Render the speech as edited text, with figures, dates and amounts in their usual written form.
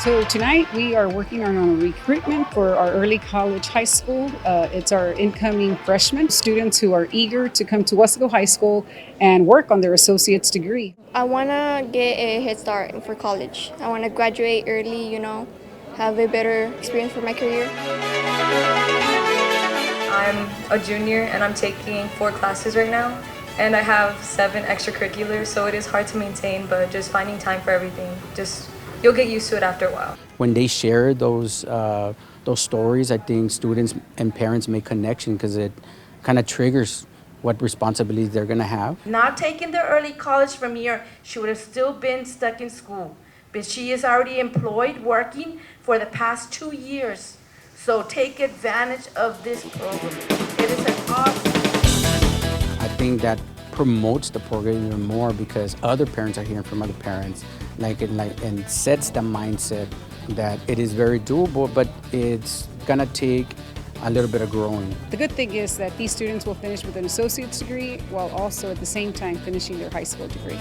So tonight we are working on a recruitment for our early college high school. It's our incoming freshmen students who are eager to come to Weslaco High School and work on their associate's degree. I want to get a head start for college. I want to graduate early, have a better experience for my career. I'm a junior and I'm taking 4 classes right now, and I have 7 extracurriculars, so it is hard to maintain, but just finding time for everything, you'll get used to it after a while. When they share those stories, I think students and parents make connection because it kind of triggers what responsibilities they're gonna have. Not taking the early college from here, she would have still been stuck in school. But she is already employed, working for the past 2 years. So take advantage of this program. It is an awesome. I think that promotes the program even more because other parents are hearing from other parents, and sets the mindset that it is very doable, but it's gonna take a little bit of growing. The good thing is that these students will finish with an associate's degree while also at the same time finishing their high school degree.